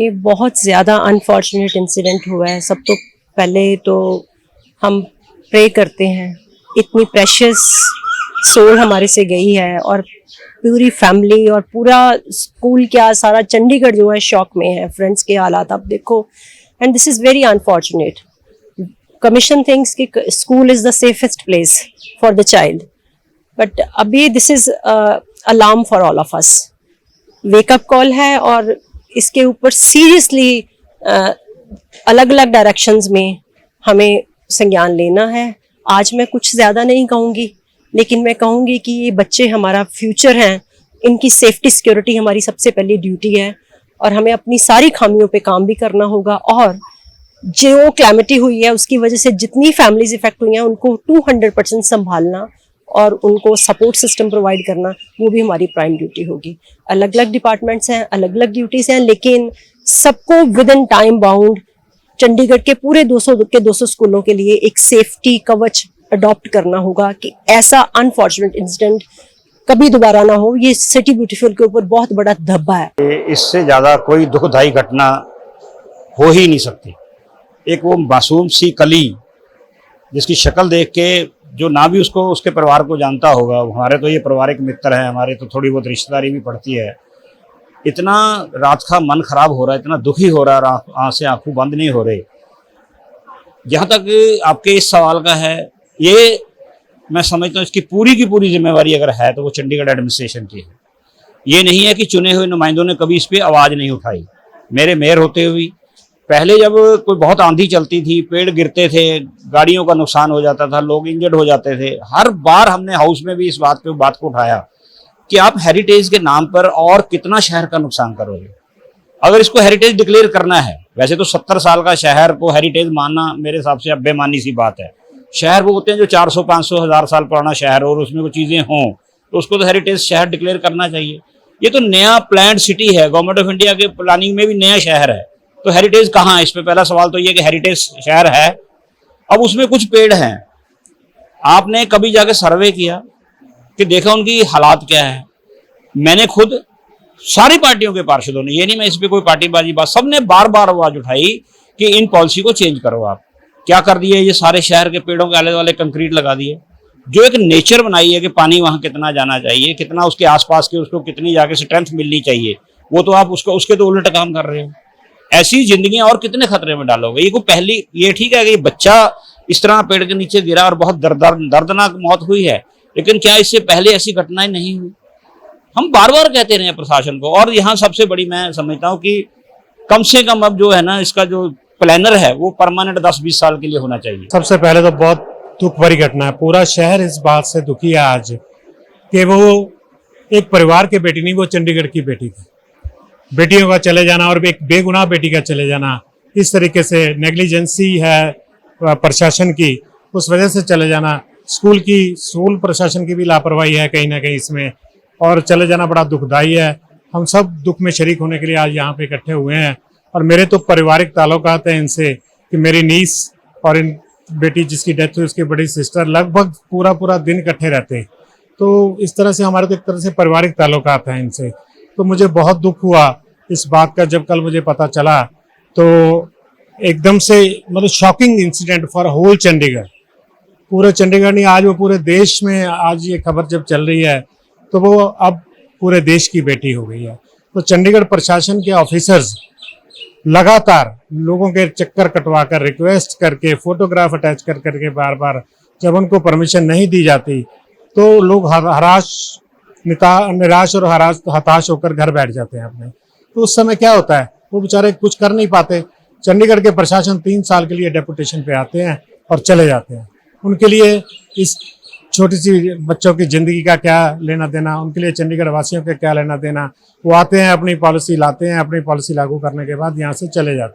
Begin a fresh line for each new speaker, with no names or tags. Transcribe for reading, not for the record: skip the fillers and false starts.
ये बहुत ज़्यादा अनफॉर्चुनेट इंसिडेंट हुआ है। सब तो पहले तो हम प्रे करते हैं, इतनी प्रेशियस सोल हमारे से गई है और पूरी फैमिली और पूरा स्कूल क्या सारा चंडीगढ़ जो है शॉक में है। फ्रेंड्स के हालात आप देखो, and this is very unfortunate. Commission thinks कि school is the safest place for the child, but अभी this is alarm for all of us. Wake up call है और इसके ऊपर सीरियसली अलग अलग डायरेक्शंस में हमें संज्ञान लेना है। आज मैं कुछ ज़्यादा नहीं कहूँगी, लेकिन मैं कहूँगी कि ये बच्चे हमारा फ्यूचर हैं, इनकी सेफ्टी सिक्योरिटी हमारी सबसे पहली ड्यूटी है और हमें अपनी सारी खामियों पे काम भी करना होगा। और जो क्लैमिटी हुई है उसकी वजह से जितनी फैमिलीज इफेक्ट हुई हैं उनको 200% संभालना और उनको सपोर्ट सिस्टम प्रोवाइड करना, वो भी हमारी प्राइम ड्यूटी होगी। अलग अलग डिपार्टमेंट्स हैं, अलग अलग ड्यूटीज़ हैं, लेकिन सबको with in time bound Chandigarh के पूरे 200 स्कूलों के लिए एक सेफ्टी कवच अडॉप्ट करना होगा कि ऐसा अनफॉर्चुनेट इंसिडेंट कभी दोबारा ना हो। ये सिटी ब्यूटीफुल के ऊपर बहुत बड़ा धब्बा है।
इससे ज़्यादा कोई दुखदायी घटना हो ही नहीं सकती। एक वो मासूम सी कली जिसकी शक्ल देख के जो ना भी उसको उसके परिवार को जानता होगा, हमारे तो ये पारिवारिक मित्र हैं, हमारे तो थोड़ी बहुत रिश्तेदारी भी पड़ती है, इतना रात का मन खराब हो रहा है, इतना दुखी हो रहा है, आँख से आंखों बंद नहीं हो रहे। जहाँ तक आपके इस सवाल का है, ये मैं समझता हूँ इसकी पूरी की पूरी जिम्मेवारी अगर है तो वो चंडीगढ़ एडमिनिस्ट्रेशन की है। ये नहीं है कि चुने हुए नुमाइंदों ने कभी इस पर आवाज़ नहीं उठाई। मेरे मेयर होते हुए पहले जब कोई बहुत आंधी चलती थी, पेड़ गिरते थे, गाड़ियों का नुकसान हो जाता था, लोग इंजर्ड हो जाते थे, हर बार हमने हाउस में भी इस बात को उठाया कि आप हेरिटेज के नाम पर और कितना शहर का नुकसान करोगे। अगर इसको हेरिटेज डिक्लेयर करना है, वैसे तो 70 साल का शहर को हेरिटेज मानना मेरे हिसाब से अब बेमानी सी बात है। शहर वो होते हैं जो 400, 500, 1000 साल पुराना शहर और उसमें वो चीज़ें हों तो उसको तो हेरिटेज शहर डिक्लेयर करना चाहिए। ये तो नया प्लान्ड सिटी है, गवर्नमेंट ऑफ इंडिया के प्लानिंग में भी नया शहर है, तो हेरिटेज कहाँ है? इस पे पहला सवाल तो ये कि हेरिटेज शहर है, अब उसमें कुछ पेड़ हैं, आपने कभी जाके सर्वे किया कि देखा उनकी हालात क्या है? मैंने खुद सारी पार्टियों के पार्षदों ने, ये नहीं मैं इस पे कोई पार्टीबाजी बात, सबने बार बार आवाज उठाई कि इन पॉलिसी को चेंज करो। आप क्या कर दिए? ये सारे शहर के पेड़ों के आले वाले कंक्रीट लगा दिए। जो एक नेचर बनाई है कि पानी वहां कितना जाना चाहिए, कितना उसके आसपास के उसको कितनी जाके स्ट्रेंथ मिलनी चाहिए, वो तो आप उसको उसके तो उल्ट काम कर रहे हो। ऐसी जिंदगियां और कितने खतरे में डालोगे? ये को पहली ये ठीक है कि बच्चा इस तरह पेड़ के नीचे गिरा और बहुत दर्दनाक मौत हुई है, लेकिन क्या इससे पहले ऐसी घटनाएं नहीं हुई? हम बार बार कहते रहे प्रशासन को। और यहाँ सबसे बड़ी मैं समझता हूँ कि कम से कम अब जो है ना, इसका जो प्लानर है वो परमानेंट 10-20 साल के लिए होना चाहिए।
सबसे पहले तो बहुत दुख भरी घटना है। पूरा शहर इस बात से दुखी है आज कि वो एक परिवार की बेटी नहीं, वो चंडीगढ़ की बेटी थी। बेटियों का चले जाना और एक बेगुनाह बेटी का चले जाना, इस तरीके से नेग्लिजेंसी है प्रशासन की, उस वजह से चले जाना, स्कूल प्रशासन की भी लापरवाही है कहीं ना कहीं इसमें, और चले जाना बड़ा दुखदाई है। हम सब दुख में शरीक होने के लिए आज यहाँ पे इकट्ठे हुए हैं। और मेरे तो पारिवारिक ताल्लुकात हैं इनसे कि मेरी नीस और इन बेटी जिसकी डेथ हुई उसकी बड़ी सिस्टर लगभग पूरा दिन इकट्ठे रहते हैं। तो इस तरह से हमारे तो एक तरह से पारिवारिक ताल्लुकात हैं इनसे। तो मुझे बहुत दुख हुआ इस बात का जब कल मुझे पता चला, तो एकदम से मतलब shocking incident for whole Chandigarh. पूरे चंडीगढ़ नहीं, आज वो पूरे देश में आज ये खबर जब चल रही है तो वो अब पूरे देश की बेटी हो गई है। तो चंडीगढ़ प्रशासन के ऑफिसर्स लगातार लोगों के चक्कर कटवा कर, रिक्वेस्ट करके, फोटोग्राफ अटैच कर करके बार बार जब उनको परमिशन नहीं दी जाती तो लोग निराश और हताश होकर घर बैठ जाते हैं अपने। तो उस समय क्या होता है, वो बेचारे कुछ कर नहीं पाते। चंडीगढ़ के प्रशासन 3 साल के लिए डेपुटेशन पे आते हैं और चले जाते हैं। उनके लिए इस छोटी सी बच्चों की ज़िंदगी का क्या लेना देना, उनके लिए चंडीगढ़ वासियों का क्या लेना देना। वो आते हैं, अपनी पॉलिसी लाते हैं, अपनी पॉलिसी लागू करने के बाद यहाँ से चले जाते हैं।